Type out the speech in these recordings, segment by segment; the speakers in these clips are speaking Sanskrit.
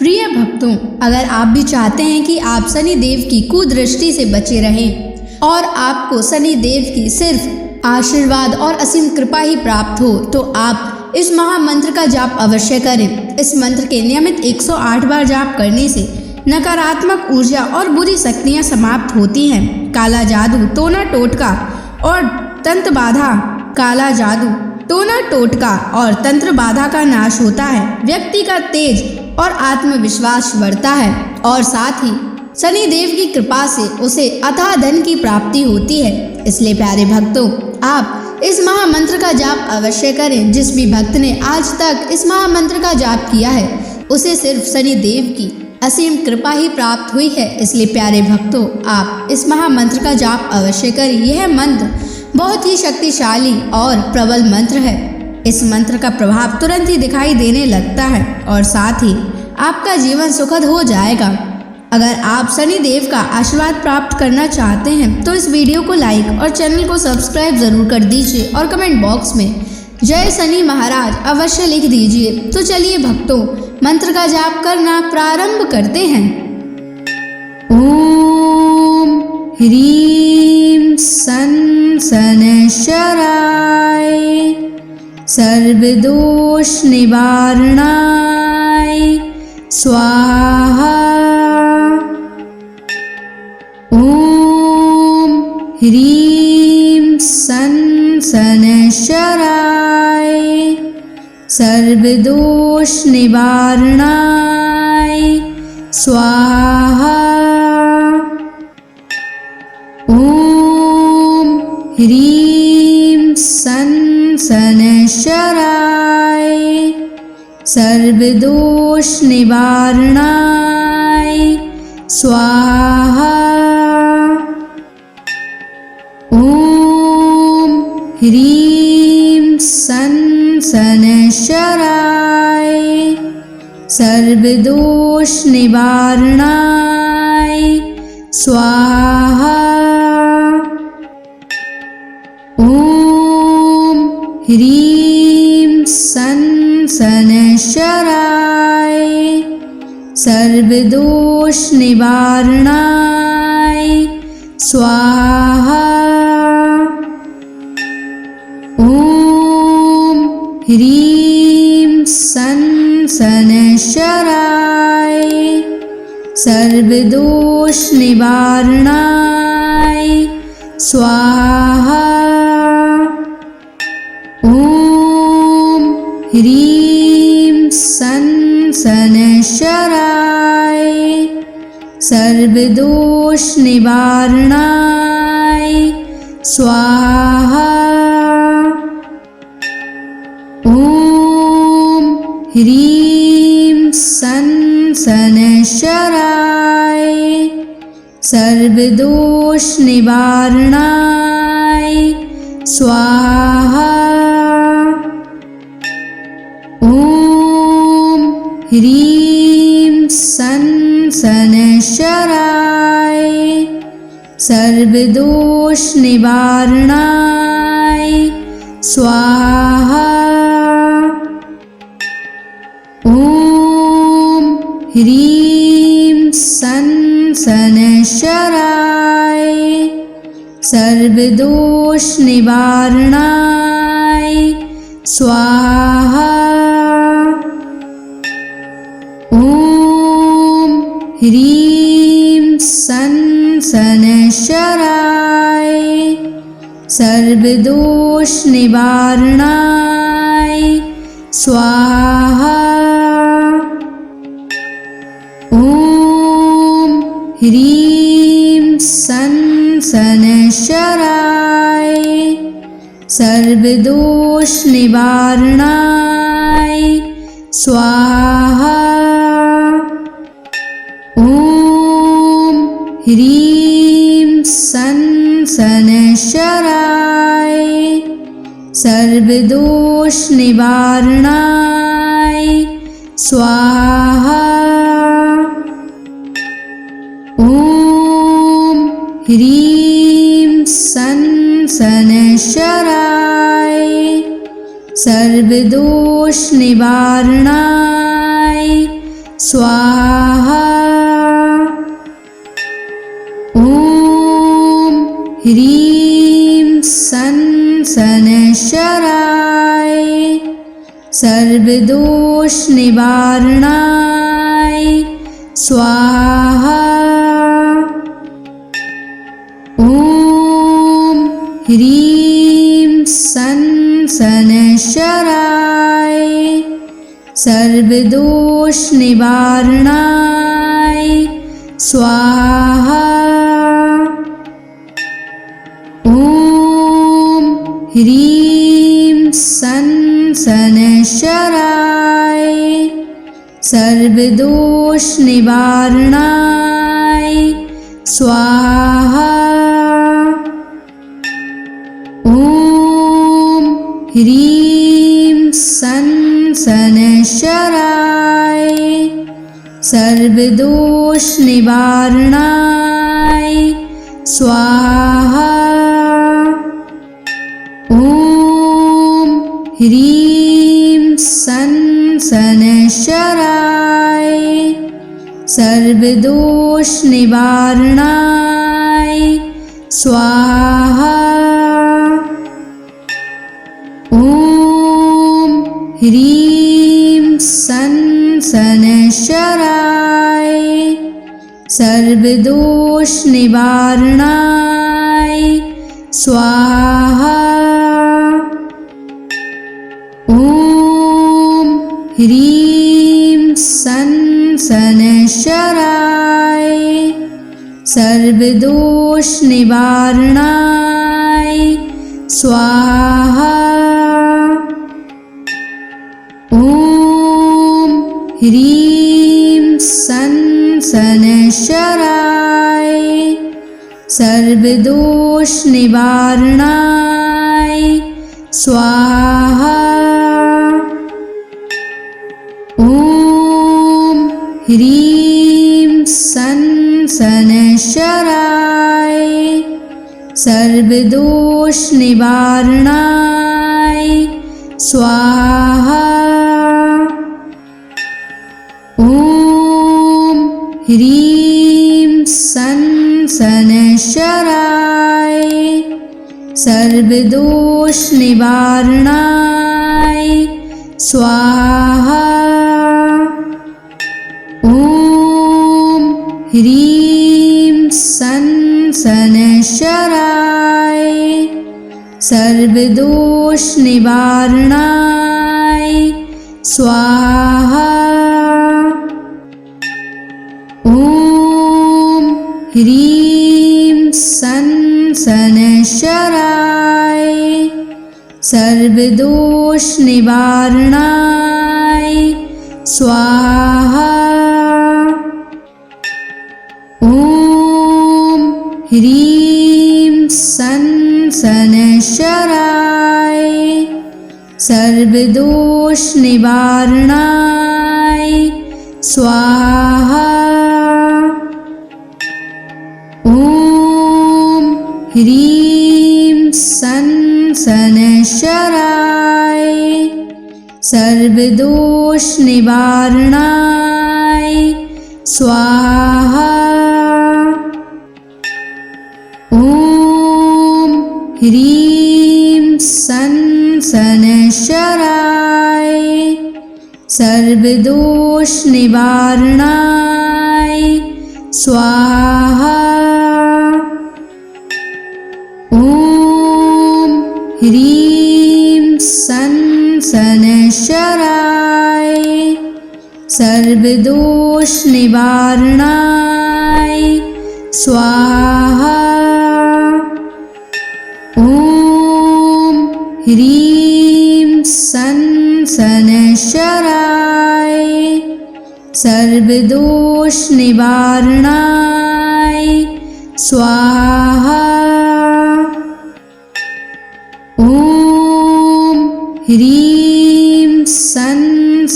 प्रिय भक्तों, अगर आप भी चाहते हैं कि आप शनि देव की कुदृष्टि से बचे रहें और आपको शनि देव की सिर्फ आशीर्वाद और असीम कृपा ही प्राप्त हो, तो आप इस महामंत्र का जाप अवश्य करें। इस मंत्र के नियमित 108 बार जाप करने से नकारात्मक ऊर्जा और बुरी शक्तियां समाप्त होती हैं। काला जादू, टोना टोटका और तंत्र बाधा, काला जादू, टोना टोटका और तंत्र बाधा का नाश होता है। व्यक्ति का तेज और आत्मविश्वास बढ़ता है और साथ ही शनि देव की कृपा से उसे अथाह धन की प्राप्ति होती है। इसलिए प्यारे भक्तों, आप इस महामंत्र का जाप अवश्य करें। जिस भी भक्त ने आज तक इस महामंत्र का जाप किया है, उसे सिर्फ शनि देव की असीम कृपा ही प्राप्त हुई है। इसलिए प्यारे भक्तों, आप इस महामंत्र का जाप अवश्य करें। यह मंत्र बहुत ही शक्तिशाली और प्रबल मंत्र है। इस मंत्र का प्रभाव तुरंत ही दिखाई देने लगता है और साथ ही आपका जीवन सुखद हो जाएगा। अगर आप शनि देव का आशीर्वाद प्राप्त करना चाहते हैं तो इस वीडियो को लाइक और चैनल को सब्सक्राइब जरूर कर दीजिए और कमेंट बॉक्स में जय शनि महाराज अवश्य लिख दीजिए। तो चलिए भक्तों, मंत्र का जाप करना प्रारंभ करते हैं। ओम ह्रीं सन शनैश्चराय सर्वदोष निवारणाय स्वाहा। ओम ह्रीं सन शनैश्चराय सर्वदोष निवारणाय स्वाहा। ओम ह्रीं सन शनैश्चराय सर्वदोष निवारणाय स्वाहा। ओम ह्रीं सन शनैश्चराय सर्वदोष निवारणाय स्वाहा। ओम ह्रीं सन शनैश्चराय सर्वदोष निवारणाय स्वाहा। ओम ह्रीं सन शनैश्चराय सर्वदोष निवारणाय स्वाहा। ओम ह्रीं सन शनैश्चराय सर्वदोष निवारणाय स्वाहा। ओम ह्रीं सन शनैश्चराय सर्वदोष निवारणाय स्वाहा। ओम ह्रीं सन शनैश्चराय सर्वदोष निवारणाय स्वाहा। ओम ह्रीं सन शनैश्चराय सर्वदोष निवारणाय स्वाहा। ओम ह्रीं सन शनैश्चराय सर्वदोष निवारणाय स्वाहा। ओम ह्रीं सन शनैश्चराय सर्वदोष निवारणाय स्वाहा। ओम ह्रीं सन शनैश्चराय सर्वदोष निवारणाय स्वाहा। ओम ह्रीं सन शनैश्चराय सर्वदोष निवारणाय स्वाहा। ॐ ह्रीं सन् शनैश्चराय सर्वदोषनिवारणाय स्वाहा। ॐ ह्रीं सन् शनैश्चराय सर्वदोषनिवारणाय स्वाहा। ॐ ह्रीं सन् शनैश्चराय सर्वदोषनिवारणाय स्वाहा। ॐ ह्रीं सन् शनैश्चराय सर्वदोषनिवारणाय स्वाहा। ॐ ह्रीं सन् शनैश्चराय सर्वदोषनिवारणाय स्वाहा। ॐ ह्रीं सन् शनैश्चराय सर्वदोषनिवारणाय स्वाहा। ॐ ह्रीं सन् शनैश्चराय सर्वदोषनिवारणाय स्वाहा। ॐ ह्रीं सन् शनैश्चराय सर्वदोषनिवारणाय स्वाहा। ॐ ह्रीं सन् शनैश्चराय सर्वदोषनिवारणाय स्वाहा। ॐ ह्रीं सन् शनैश्चराय सर्वदोषनिवारणाय स्वाहा। ॐ ह्रीं सन् शनैश्चराय सर्वदोषनिवारणाय स्वाहा। ॐ ह्रीं सन् शनैश्चराय सर्वदोषनिवारणाय स्वाहा। ॐ ह्रीं सन् शनैश्चराय सर्वदोषनिवारणाय स्वाहा। ॐ ह्रीं सन् शनैश्चराय सर्वदोषनिवारणाय स्वाहा। ॐ ह्रीं सन् शनैश्चराय सर्वदोषनिवारणाय स्वाहा। ॐ ह्रीं सन् शनैश्चराय सर्वदोषनिवारणाय स्वाहा। ॐ ह्रीं सन् शनैश्चराय सर्वदोषनिवारणाय स्वाहा। ॐ ह्रीं सन्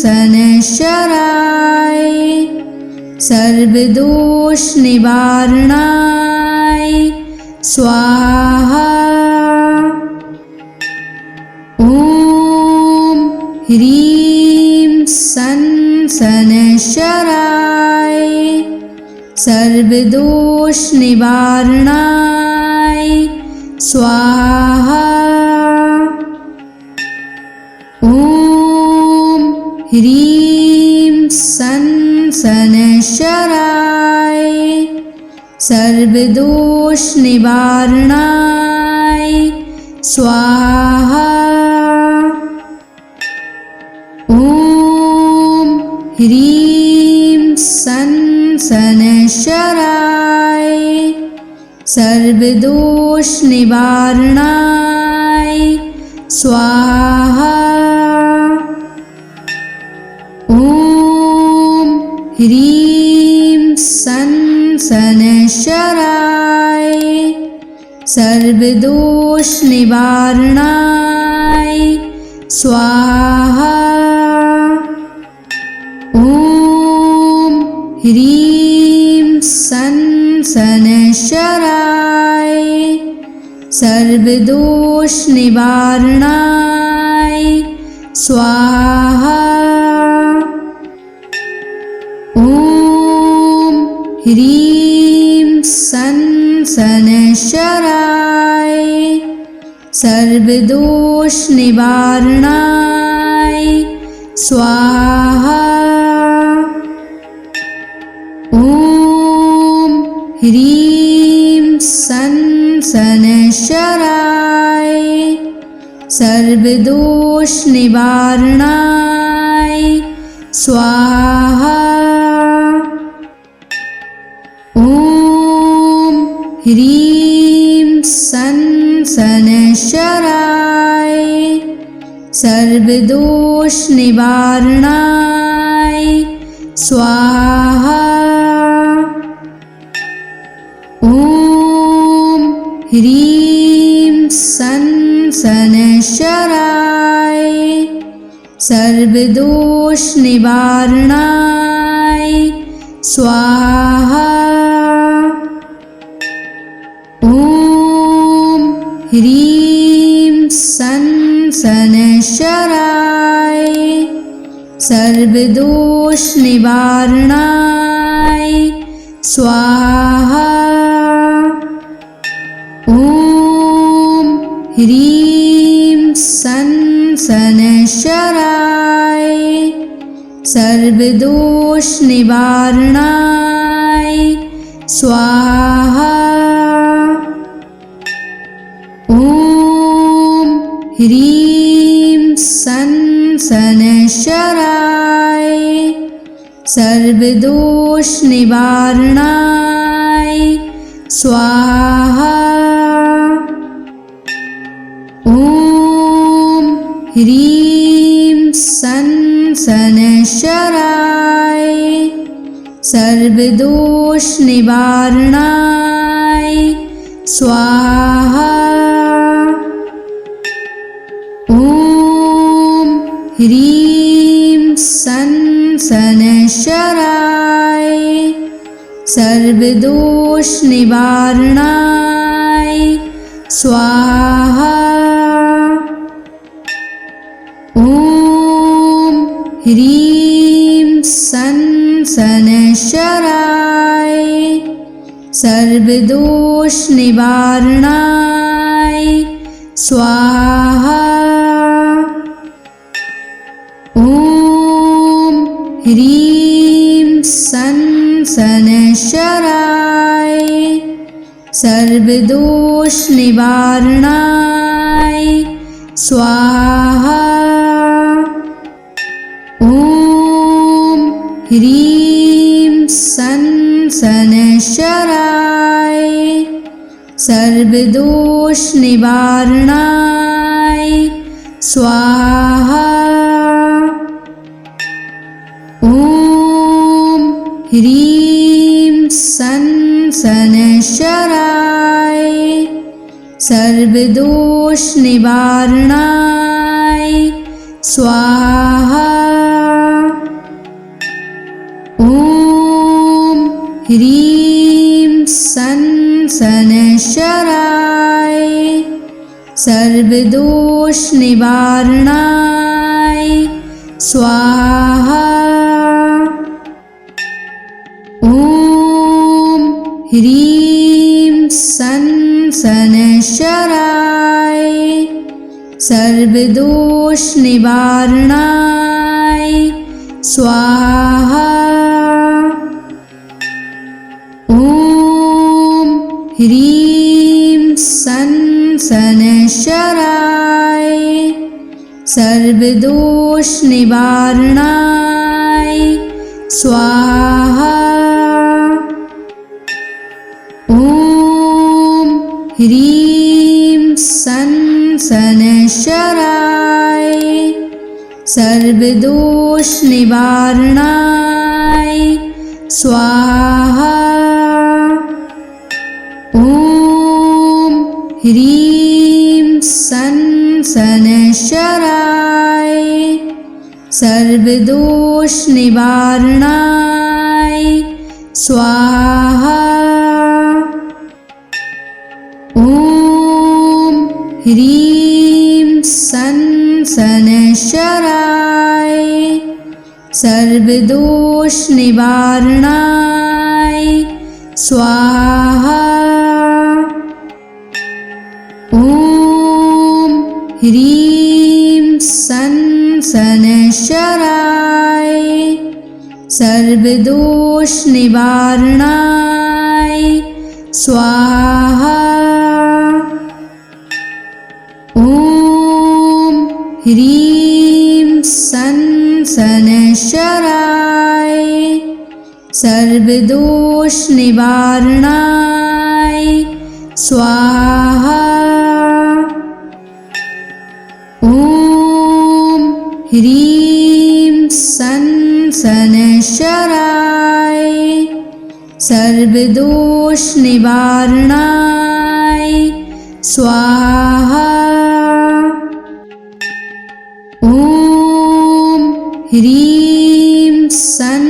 शनैश्चराय सर्वदोषनिवारणाय स्वाहा। ॐ ह्रीं सन् सनशराय सर्वदोष निवारणाय स्वाहा। ॐ ह्रीं सनशराय सर्वदोष निवारणाय स्वाहा। ॐ ह्रीं सनशराय सर्वदोष निवारणाय स्वाहा। ॐ ह्रीं सनशराय सर्वदोष निवारणाय स्वाहा। ॐ ह्रीं सनशराय सर्वदोष निवारणाय स्वाहा। ॐ ह्रीं सनशराय सर्वदोष निवारणाय स्वाहा। ॐ ह्रीं सनशराय सर्वदोष निवारणाय स्वाहा। ॐ ह्रीं सनशराय सर्वदोष निवारणाय स्वाहा। ॐ ह्रीं सनशराय सर्वदोष निवारणाय स्वाहा। ॐ ह्रीं सनशराय सर्वदोष निवारणाय स्वाहा। ॐ ह्रीं सनशराय सर्वदोष निवारणाय स्वाहा। ॐ ह्रीं सनशराय सर्वदोष निवारणाय स्वाहा। ॐ ह्रीं सनशराय सर्वदोष निवारणाय स्वाहा। ॐ ह्रीं सनशराय सर्वदोष निवारणाय स्वाहा। ॐ ह्रीं सनशराय सर्वदोष निवारणाय स्वाहा। ॐ ह्रीं सनशराय सर्वदोष निवारणाय स्वाहा। ॐ ह्रीं सनशराय सर्वदोष निवारणाय स्वाहा। ॐ ह्रीं सनशराय सर्वदोष निवारणाय स्वाहा। ॐ ह्रीं सनशराय सर्वदोष निवारणाय स्वाहा। ह्रीं सन शनैश्चराय सर्वदोष निवारणाय स्वाहा। ॐ ह्रीं सन शनैश्चराय सर्वदोष निवारणाय स्वाहा। ॐ ह्रीं सन शनैश्चराय सर्वदोष निवारणाय स्वाहा। ॐ ह्रीं सन शनैश्चराय सर्वदोष निवारणाय स्वाहा। ॐ ह्रीं सन शनैश्चराय सर्वदोष निवारणाय स्वाहा। ॐ ह्रीं सन शनैश्चराय सर्वदोष निवारणाय स्वाहा। ॐ ह्रीं सन शनैश्चराय सर्वदोष निवारणाय स्वाहा। ॐ ह्रीं सन शनैश्चराय सर्वदोष निवारणाय स्वाहा। ॐ ह्रीं सन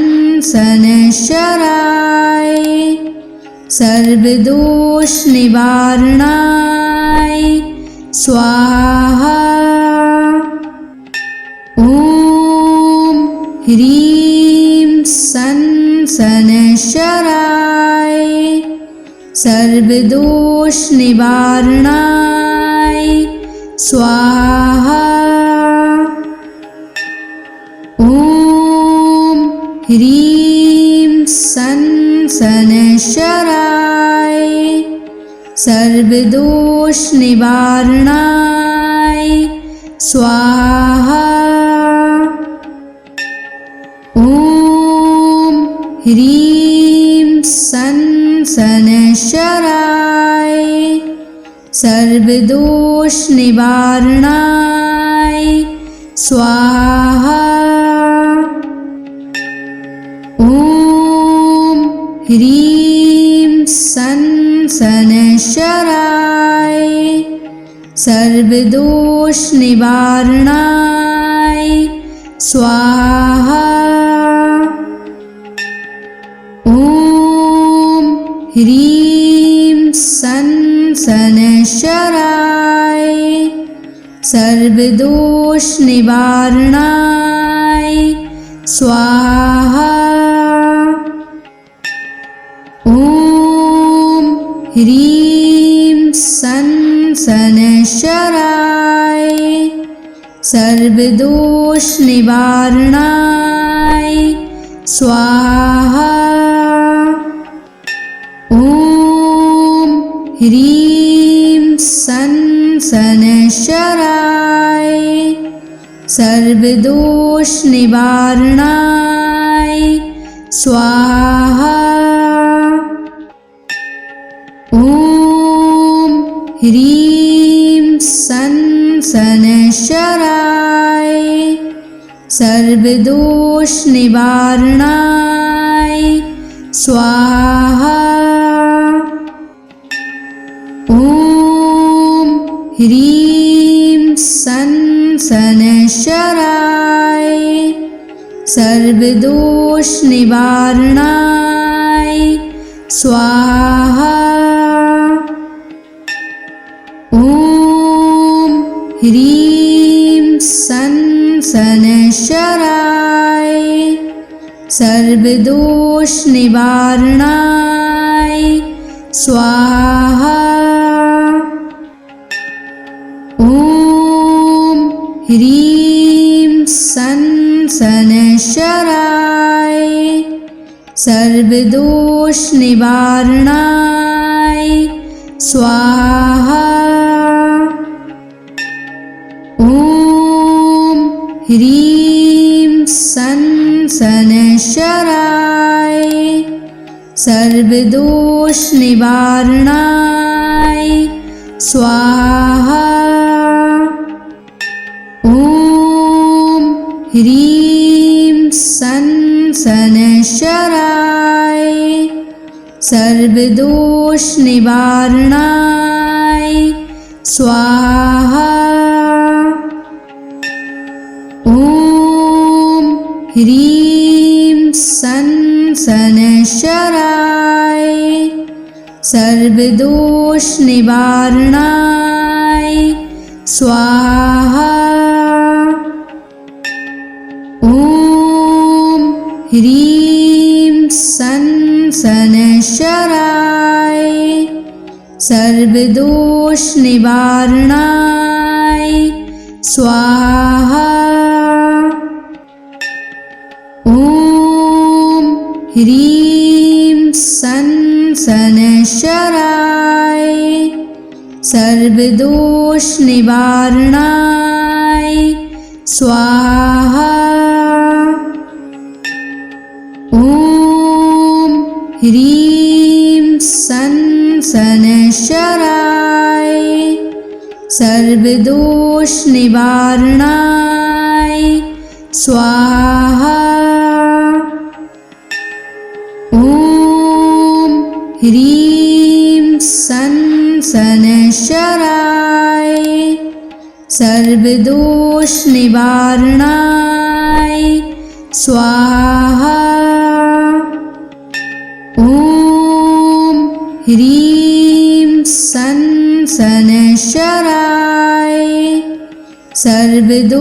शनैश्चराय सर्वदोष निवारणाय स्वाहा। ॐ ह्रीं सन शनैश्चराय सर्वदोष निवारणाय स्वाहा। ॐ ह्रीं सन शनैश्चराय सर्वदोष निवारणाय स्वाहा। ॐ ह्रीं सन शनैश्चराय सर्वदोष निवारणाय स्वाहा। ॐ ह्रीं सन शनैश्चराय सर्वदोष निवारणाय स्वाहा। ॐ ह्रीं सन शनैश्चराय सर्वदोष निवारणाय स्वाहा। ॐ ह्रीं सन शनैश्चराय सर्वदोष निवारणाय स्वाहा। ॐ ह्रीं सन शनैश्चराय सर्वदोष निवारणाय स्वाहा। ॐ ह्रीं सन शनैश्चराय सर्वदोष निवारणाय स्वाहा। ॐ ह्रीं सन शनैश्चराय सर्वदोष निवारणाय स्वाहा। ॐ ह्रीं सन शनैश्चराय सर्वदोष निवारणाय स्वाहा। ॐ ह्रीं सन् शनैश्चराय सर्वदोषनिवारणाय स्वाहा। ॐ ह्रीं सन् शनैश्चराय सर्वदोषनिवारणाय स्वाहा। ॐ ह्रीं सन् शनैश्चराय सर्वदोषनिवारणाय स्वाहा। ॐ ह्रीं सन् शनैश्चराय सर्वदोषनिवारणाय स्वाहा। ॐ ह्रीं सन् शनैश्चराय सर्वदोषनिवारणाय स्वाहा। ॐ ह्रीं सन् शनैश्चराय सर्वदोषनिवारणाय स्वाहा। ॐ ह्रीं सन् शनैश्चराय सर्वदोषनिवारणाय स्वाहा। ॐ ह्रीं सन् शनैश्चराय सर्वदोषनिवारणाय स्वाहा। ॐ ह्रीं सन् शनैश्चराय सर्वदोषनिवारणाय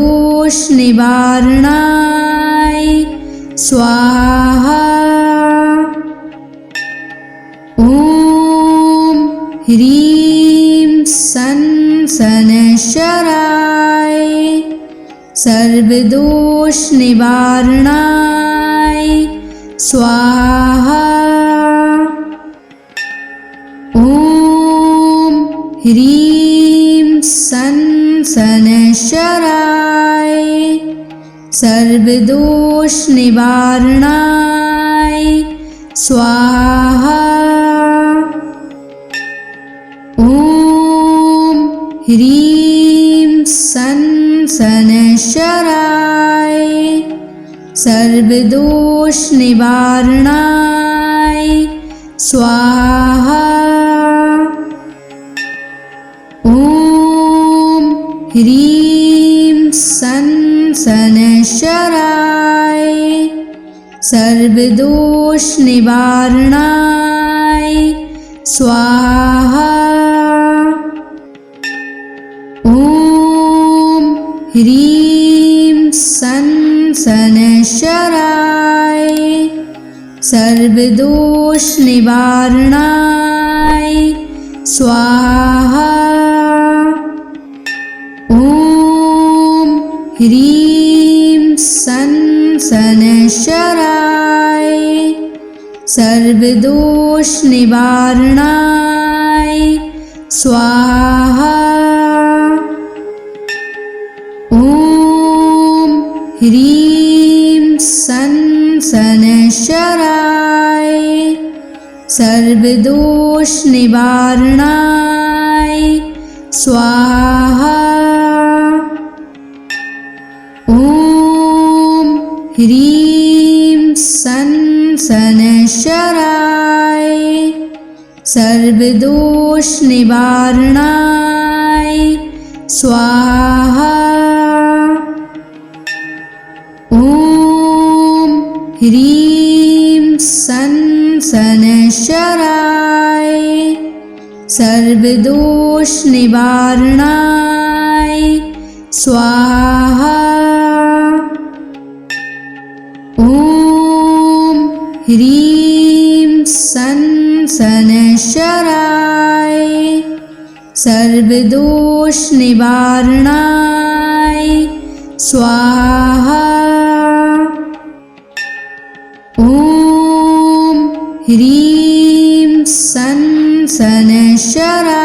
स्वाहा। ॐ ह्रीं सन् शनैश्चराय सर्वदोषनिवारणाय स्वाहा। ॐ ह्रीं सन् शनैश्चराय सर्वदोषनिवारणाय स्वाहा। ॐ ह्रीं सन् शनैश्चराय सर्वदोषनिवारणाय स्वाहा। ॐ ह्रीं सन् शनैश्चराय सर्वदोषनिवारणाय स्वाहा। ॐ ह्रीं सन् शनैश्चराय सर्वदोषनिवारणाय स्वाहा। ॐ ह्रीं सन् शनैश्चराय सर्वदोषनिवारणाय स्वाहा। ॐ ह्रीं सन् शनैश्चराय सर्वदोषनिवारणाय स्वाहा। ॐ ह्रीं सन् शनैश्चराय सर्वदोषनिवारणाय स्वाहा। ॐ ह्रीं सन् शनैश्चराय सर्वदोषनिवारणाय स्वाहा। ॐ ह्रीं सन् शनैश्चराय सर्वदोष निवारणाय स्वाहा। ॐ ह्रीं सं शनैश्चराय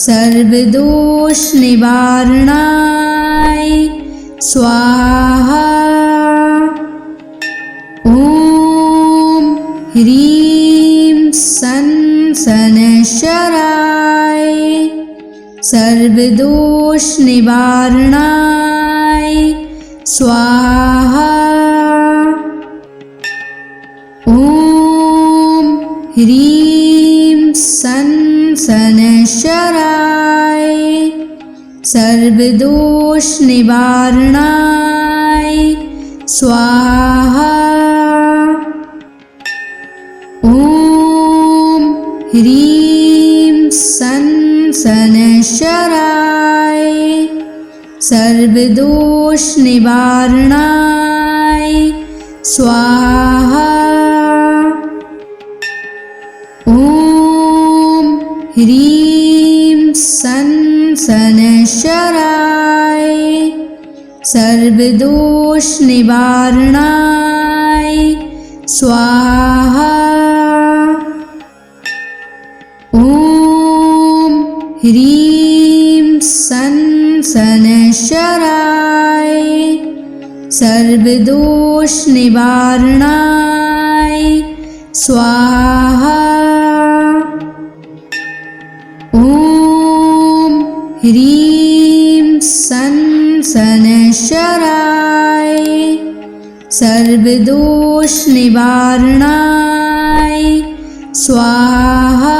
सर्वदोष निवारणाय स्वाहा। ॐ ह्रीं सं शनैश्चराय सर्वदोष निवारणाय स्वाहा। ॐ ह्रीं सं शनैश्चराय सर्वदोष निवारणाय स्वाहा। ॐ ह्रीं सं शनैश्चराय सर्वदोष निवारणाय स्वाहा। ॐ ह्रीं सं शनैश्चराय सर्वदोष निवारणाय स्वाहा। ॐ ह्रीं सं शनैश्चराय सर्वदोष निवारणाय स्वाहा। ॐ ह्रीं सं शनैश्चराय सर्वदोष निवारणाय स्वाहा।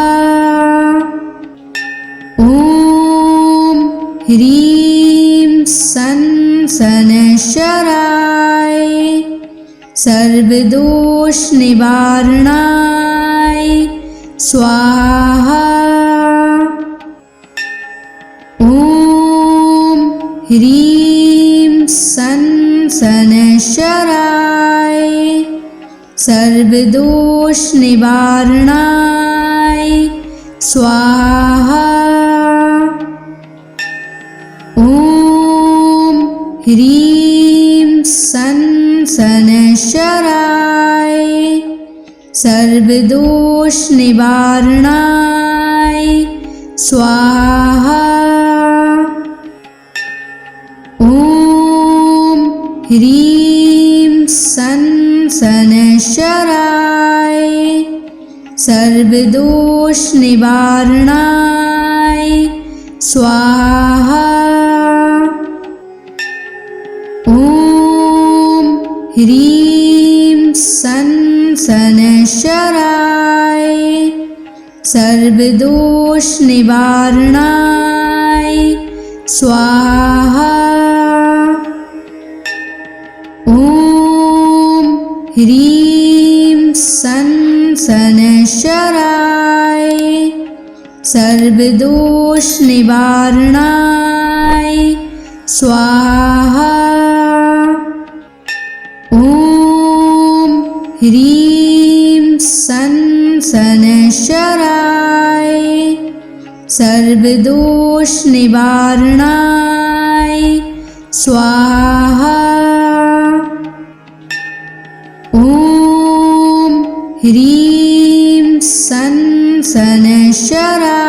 ॐ ह्रीं सं शनैश्चराय सर्वदोष निवारणाय स्वाहा। ॐ ह्रीं सं शनैश्चराय सर्वदोष निवारणाय स्वाहा। ॐ ह्रीं सं शनैश्चराय सर्वदोष निवारणाय स्वाहा। ॐ ह्रीं सं शनैश्चराय सर्वदोष निवारणाय स्वाहा। ॐ ह्रीं सं शनैश्चराय सर्वदोष निवारणाय स्वाहा। ॐ ह्रीं सं शनैश्चराय सर्वदोष निवारणाय स्वाहा। ॐ ह्रीं सं शनैश्चराय सर्वदोष निवारणाय स्वाहा। ॐ ह्रीं सं शनैश्चराय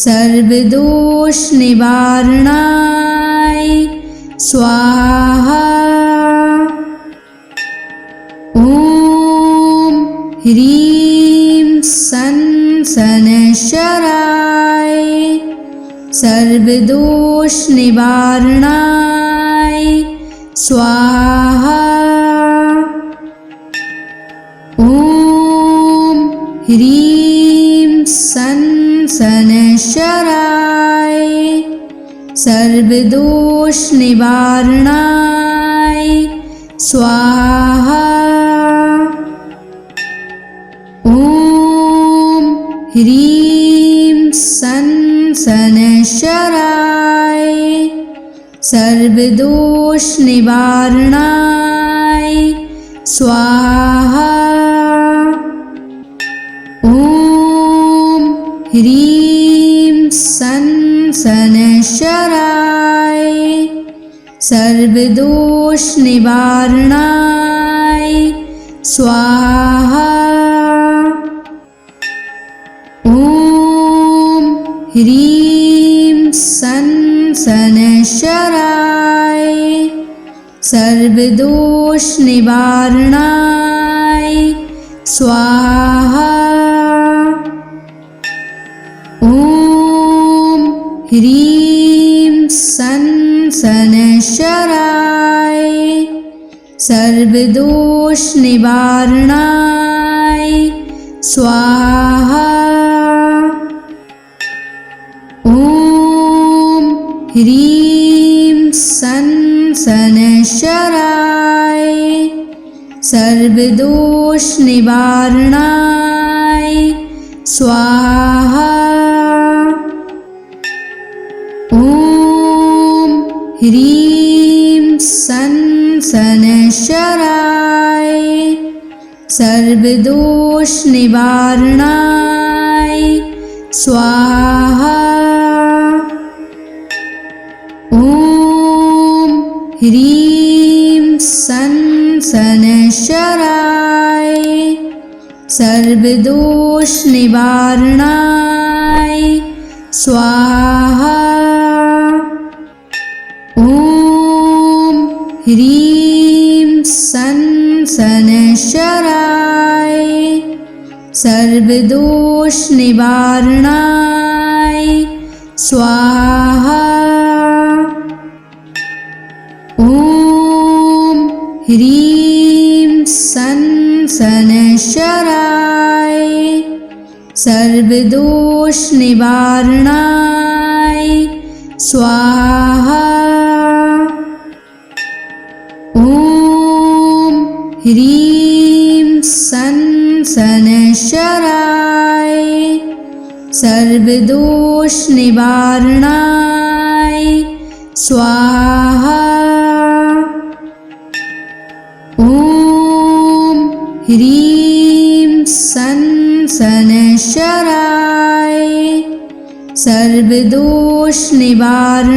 सर्वदोष निवारणाय स्वाहा। ॐ ह्रीं सं शनैश्चराय सर्वदोष निवारणाय स्वाहा। ॐ ह्रीं सं शनैश्चराय सर्वदोष निवारणाय स्वाहा। ॐ ह्रीं सं शनैश्चराय सर्वदोष निवारणाय स्वाहा। ॐ ह्रीं सन शनैश्चराय सर्वदोष निवारणाय स्वाहा। ॐ ह्रीं सन शनैश्चराय सर्वदोष निवारणाय स्वाहा। ॐ ह्रीं सन शनैश्चराय सर्वदोष निवारणाय स्वाहा। ॐ ह्रीं सन शनैश्चराय सर्वदोष निवारणाय स्वाहा। ॐ ह्रीं सन शनैश्चराय सर्वदोष निवारणाय स्वाहा। ॐ ह्रीं सन शनैश्चराय सर्वदोष निवारणाय स्वाहा। ॐ ह्रीं सन शनैश्चराय सर्वदोष निवारणाय स्वाहा। ॐ ह्रीं सन शनैश्चराय सर्वदोष निवारणाय स्वाहा। ॐ ह्रीं सन शनैश्चराय सर्वदोष निवारणाय स्वाहा। ॐ ह्रीं सन शनैश्चराय सर्वदोष निवारणाय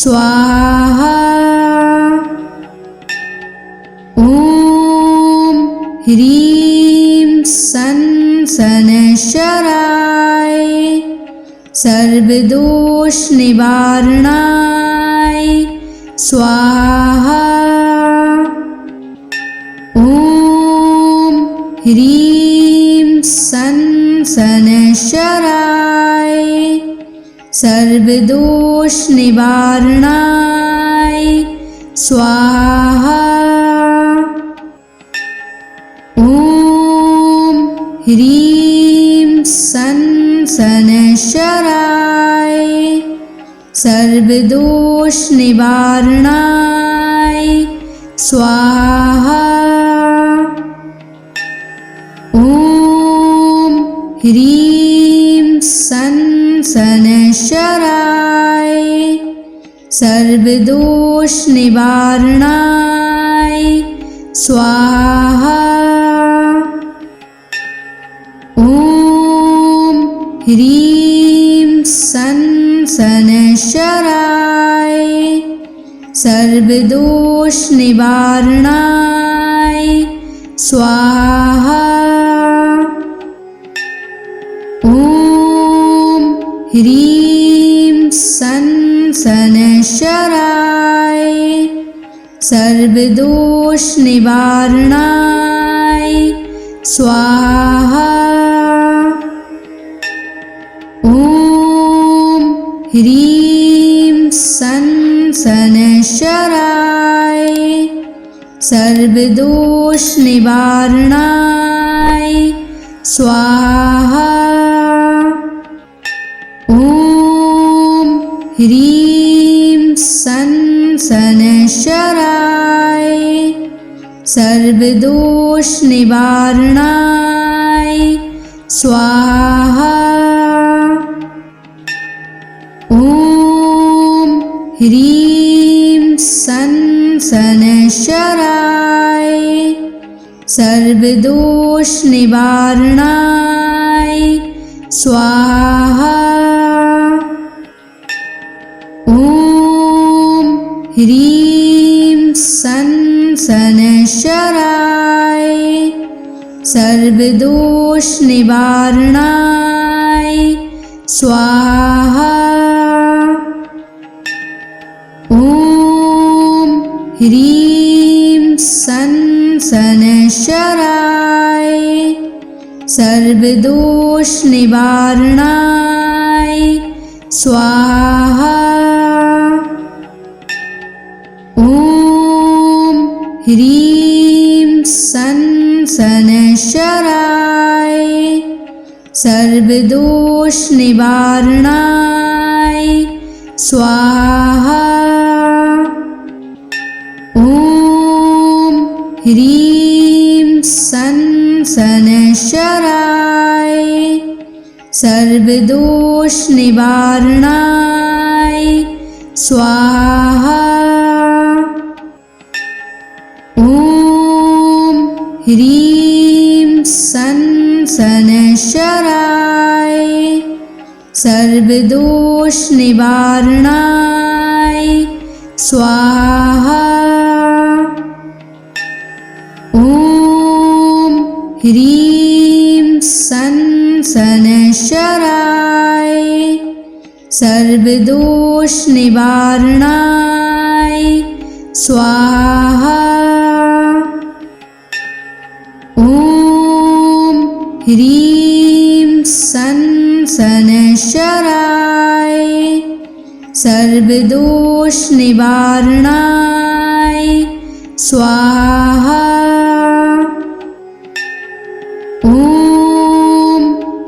स्वाहा। ॐ ह्रीं सन शनैश्चराय सर्वदोष निवारणाय स्वाहा। ॐ ह्रीं सन शनैश्चराय सर्वदोष निवारणाय स्वाहा। ॐ ह्रीं सन शनैश्चराय सर्वदोष निवारणाय स्वाहा। ॐ ह्रीं सन शनैश्चराय सर्वदोष निवारणाय स्वाहा। ॐ ह्रीं सन शनैश्चराय सर्वदोष निवारणाय स्वाहा। ॐ ह्रीं सन शनैश्चराय सर्वदोष निवारणाय स्वाहा। ॐ ह्रीं सन शनैश्चराय सर्वदोष निवारणाय स्वाहा। ॐ ह्रीं सन शनैश्चराय सर्वदोष निवारणाय स्वाहा। ॐ ह्रीं सन शनैश्चराय सर्वदोष निवारणाय स्वाहा। ॐ ह्रीं सन् शनैश्चराय सर्वदोषनिवारणाय स्वाहा। ॐ ह्रीं सन् शनैश्चराय सर्वदोषनिवारणाय स्वाहा। ॐ ह्रीं सन् शनैश्चराय सर्वदोषनिवारणाय स्वाहा। ॐ ह्रीं सन् शनैश्चराय सर्वदोषनिवारणाय स्वाहा। ॐ ह्रीं सन् शनैश्चराय सर्वदोषनिवारणाय स्वाहा। ॐ ह्रीं सन् शनैश्चराय सर्वदोषनिवारणाय स्वाहा। ॐ ह्रीं सन् शनैश्चराय सर्वदोषनिवारणाय स्वाहा। ॐ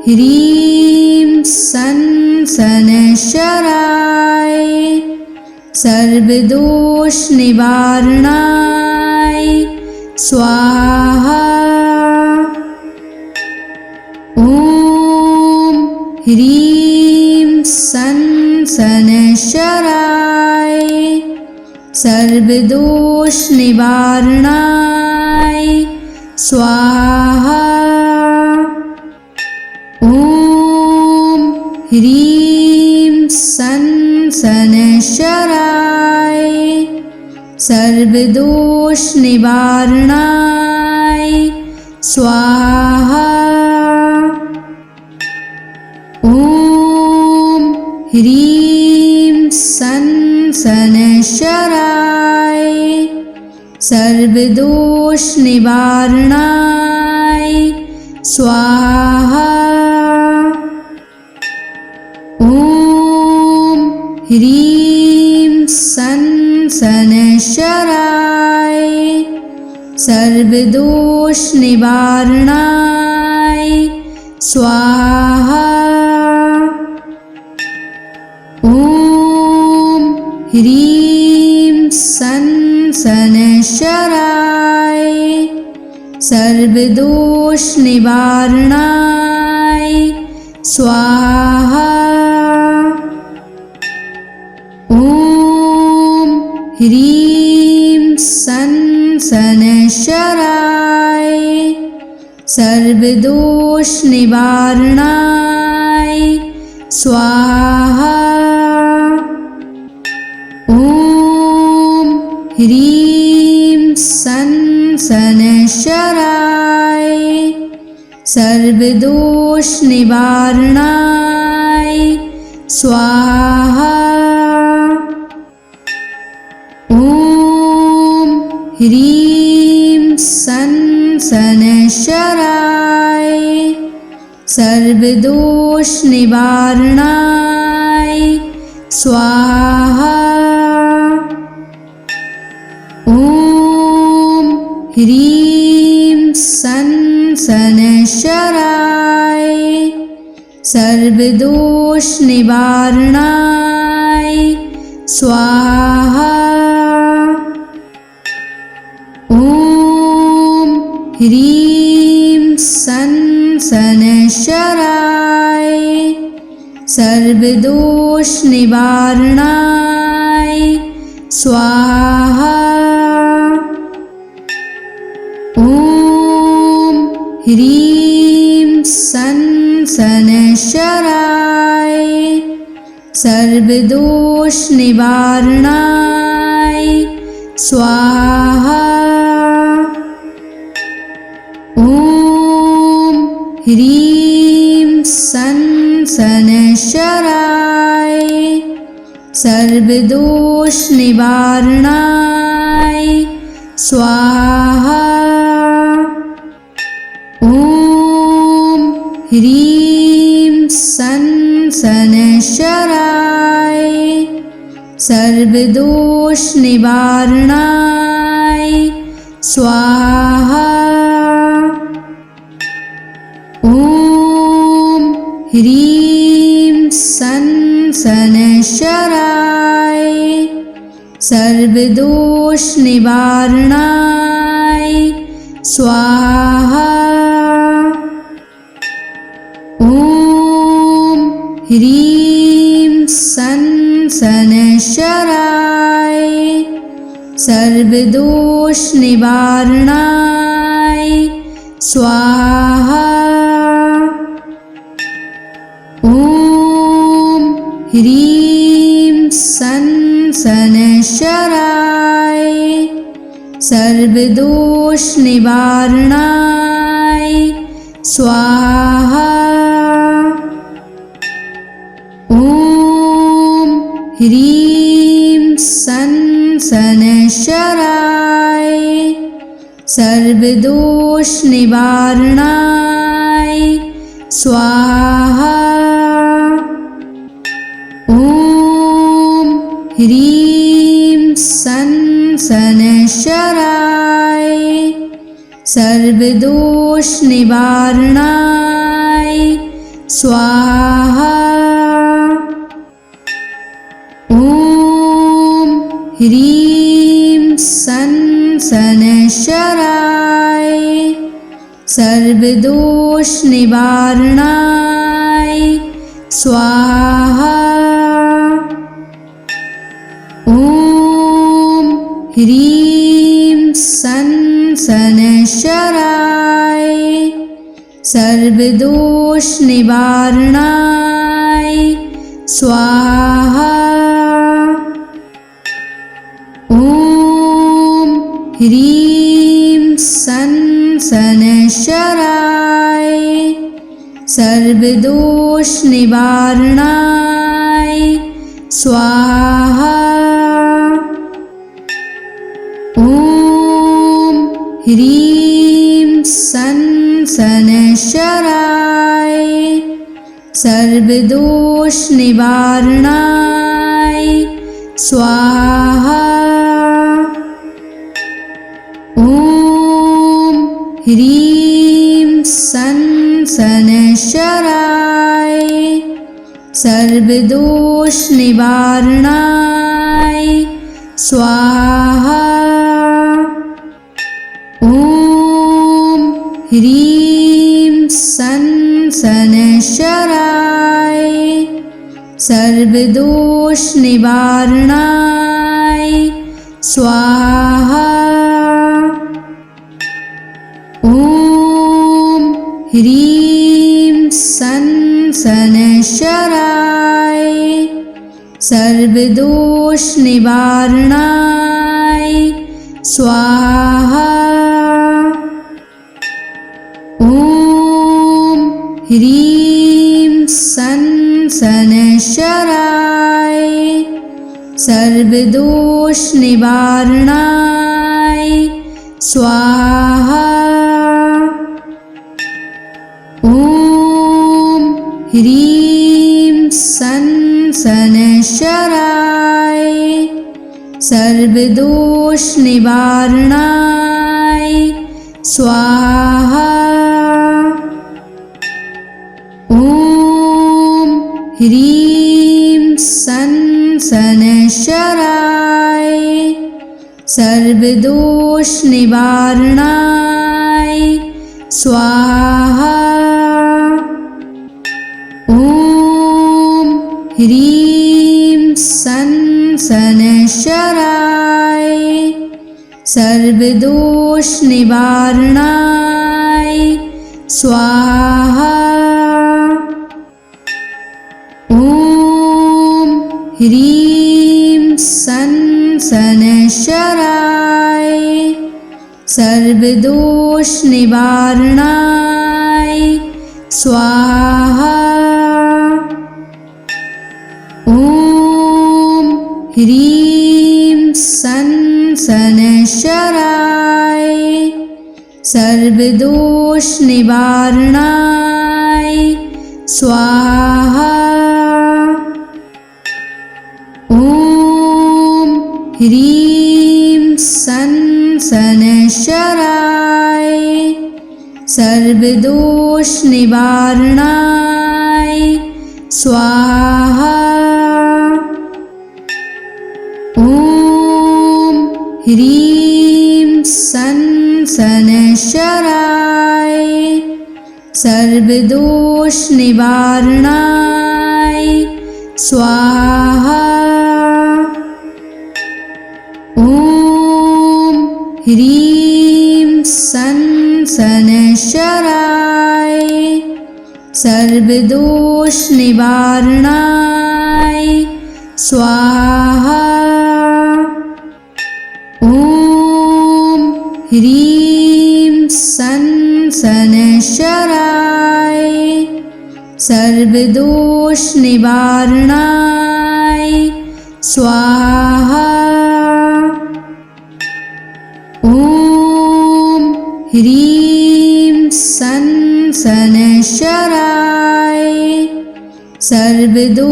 ह्रीं सन् शनैश्चराय सर्वदोषनिवारणाय स्वाहा। ॐ ह्रीं सन् शनैश्चराय सर्वदोषनिवारणाय स्वाहा। ॐ ह्रीं सन् शनैश्चराय सर्वदोषनिवारणाय स्वाहा। ॐ ह्रीं सन् शनैश्चराय सर्वदोषनिवारणाय स्वाहा। ॐ ह्रीं सन् शनैश्चराय सर्वदोषनिवारणाय स्वाहा। ॐ ह्रीं सन् शनैश्चराय सर्वदोषनिवारणाय स्वाहा। ॐ ह्रीं सन् शनैश्चराय सर्वदोषनिवारणाय स्वाहा। ॐ ह्रीं सन् शनैश्चराय सर्वदोषनिवारणाय स्वाहा। ॐ ह्रीं सन् शनैश्चराय सर्वदोषनिवारणाय स्वाहा। ॐ ह्रीं सन् शनैश्चराय सर्वदोषनिवारणाय स्वाहा। ॐ ह्रीं सन् शनैश्चराय सर्वदोषनिवारणाय स्वाहा। ॐ ह्रीं सन् संशराय सर्वदोष निवारणाय स्वाहा। ओम ह्रीं संशराय सर्वदोष निवारणाय स्वाहा। ओम ह्रीं संशराय सर्वदोष निवारणाय स्वाहा। ओम ह्रीं संशराय सर्वदोष निवारणाय स्वाहा। ओम ह्रीं संशराय सर्वदोष निवारणाय स्वाहा। ओम ह्रीं संशराय सर्वदोष निवारणाय स्वाहा। ओम ह्रीं संशराय सर्वदोष निवारणाय स्वाहा। ओम ह्रीं संशराय सर्वदोष निवारणाय स्वाहा। ओम ह्रीं संशराय सर्वदोष निवारणाय स्वाहा। ओम ह्रीं संशराय सर्वदोष निवारणाय स्वाहा। ओम ह्रीं संशराय सर्वदोष निवारणाय स्वाहा। ओम ह्रीं संशराय सर्वदोष निवारणाय स्वाहा। ओम ह्रीं संशराय सर्वदोष निवारणाय स्वाहा। ओम ह्रीं संशराय सर्वदोष निवारणाय स्वाहा। ओम ह्रीं संशराय सर्वदोष निवारणाय स्वाहा। ओम ह्रीं संशराय सर्वदोष निवारणाय स्वाहा। ओम ह्रीं संशराय सर्वदोष निवारणाय स्वाहा। ओम ह्रीं संशराय सर्वदोष निवारणाय स्वाहा। ओम ह्रीं संशराय सर्वदोष निवारणाय स्वाहा। ॐ ह्रीं सन् शनैश्चराय सर्वदोषनिवारणाय स्वाहा। ॐ ह्रीं सन् शनैश्चराय सर्वदोषनिवारणाय स्वाहा। ॐ ह्रीं सन् शनैश्चराय सर्वदोषनिवारणाय स्वाहा। ॐ ह्रीं सन् शनैश्चराय सर्वदोषनिवारणाय स्वाहा। ॐ ह्रीं सन् शनैश्चराय सर्वदोषनिवारणाय स्वाहा। ॐ ह्रीं सन् शनैश्चराय सर्वदोषनिवारणाय स्वाहा। ॐ ह्रीं सन् शनैश्चराय सर्वदोषनिवारणाय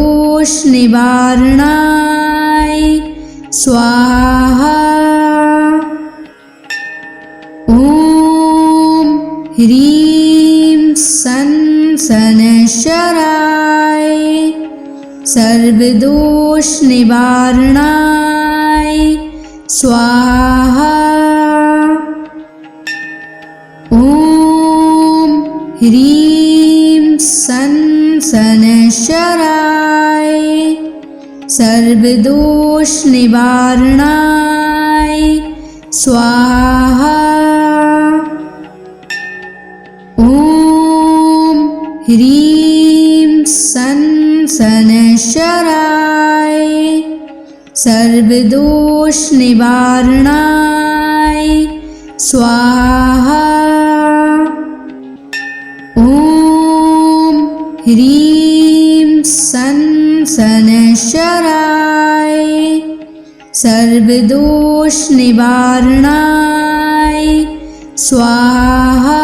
स्वाहा। ॐ ह्रीं सन् शनैश्चराय सर्वदोषनिवारणाय स्वाहा। ॐ ह्रीं सन् शनैश्चराय सर्वदोषनिवारणाय स्वाहा। ॐ ह्रीं सन् शनैश्चराय सर्वदोषनिवारणाय स्वाहा। ॐ ह्रीं सन् शनैश्चराय सर्वदोषनिवारणाय स्वाहा।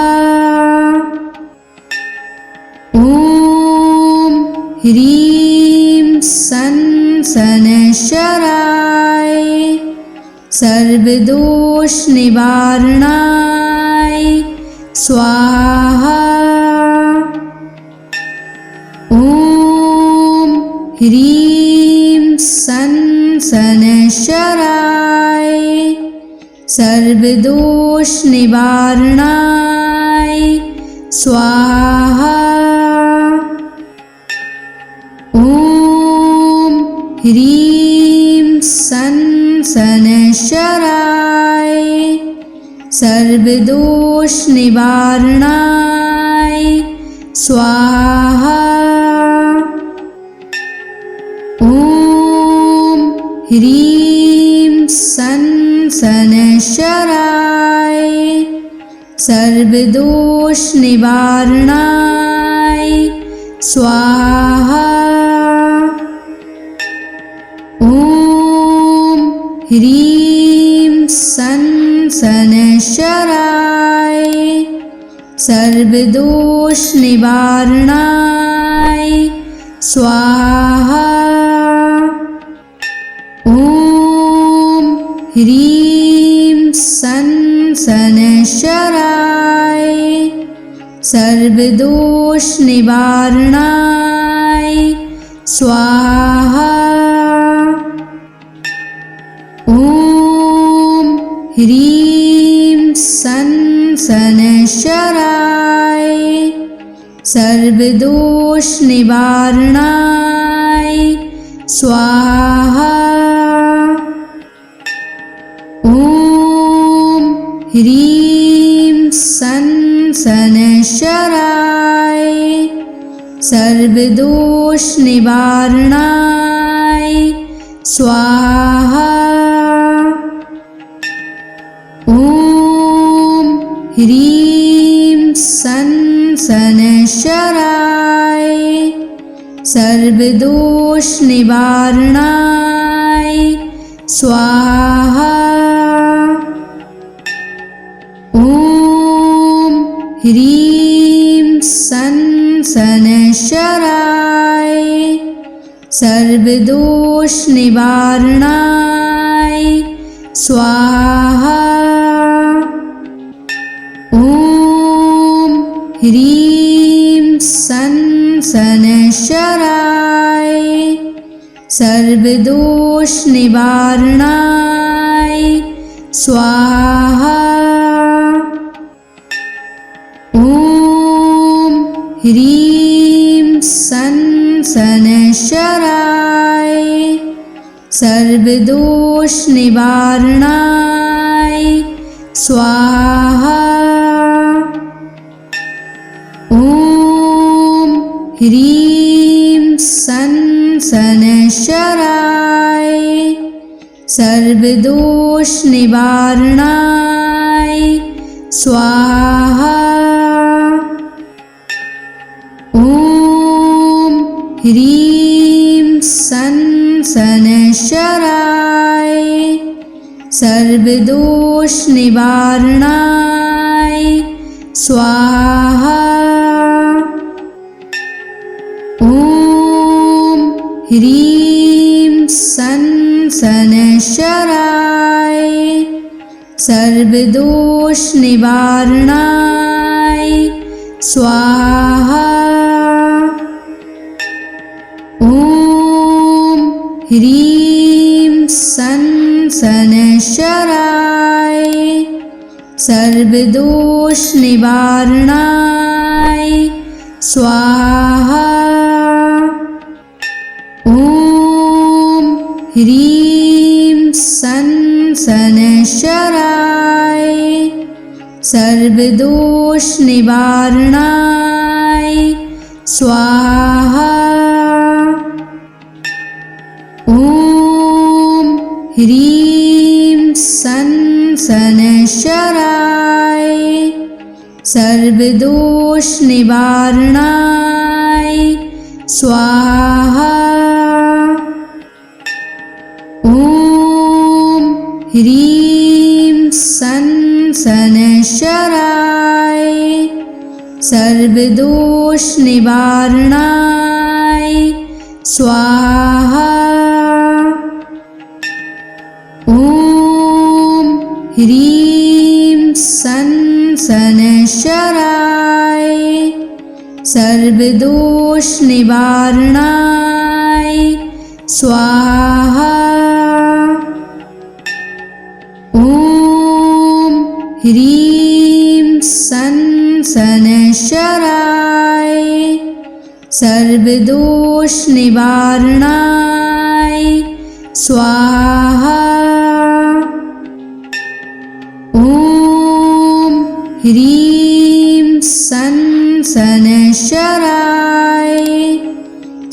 ॐ ह्रीं सन् शनैश्चराय सर्वदोषनिवारणाय स्वाहा। ॐ ह्रीं सन् शनैश्चराय सर्वदोषनिवारणाय स्वाहा। ॐ ह्रीं सन् शनैश्चराय सर्वदोषनिवारणाय स्वाहा। ॐ ह्रीं सन् शनैश्चराय सर्वदोषनिवारणाय स्वाहा। ॐ ह्रीं सन् शनैश्चराय सर्वदोषनिवारणाय स्वाहा। ॐ ह्रीं सन् शनैश्चराय सर्वदोषनिवारणाय स्वाहा। ॐ ह्रीं सन् शनैश्चराय सर्वदोषनिवारणाय स्वाहा। ॐ ह्रीं सन् शनैश्चराय सर्वदोष निवारणाय स्वाहा। ओम ह्रीं सन शनैश्चराय सर्वदोष निवारणाय स्वाहा। ओम ह्रीं सन शनैश्चराय सर्वदोष निवारणाय स्वाहा। ओम ह्रीं सन शनैश्चराय सर्वदोष निवारणाय स्वाहा। ओम ह्रीं सन शनैश्चराय सर्वदोष निवारणाय स्वाहा। ओम ह्रीं सन शनैश्चराय सर्वदोष निवारणाय स्वाहा। ओम ह्रीं सन शनैश्चराय सर्वदोष निवारणाय स्वाहा। ओम ह्रीं सन शनैश्चराय सर्वदोष निवारणाय स्वाहा। ओम ह्रीं सन शनैश्चराय सर्वदोष निवारणाय स्वाहा। ओम ह्रीं सन शनैश्चराय सर्वदोष निवारणाय स्वाहा। ओम ह्रीं सन शनैश्चराय सर्वदोष निवारणाय स्वाहा। ओम ह्रीं सन शनैश्चराय सर्वदोष निवारणाय स्वाहा। ओम ह्रीं सन शनैश्चराय सर्वदोष निवारणाय स्वाहा। ओम ह्रीं सन शनैश्चराय सर्वदोष निवारणाय स्वाहा। ओम ह्रीं सन शनैश्चराय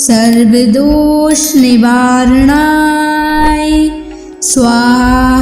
सर्वदोष निवारणाय स्वाहा।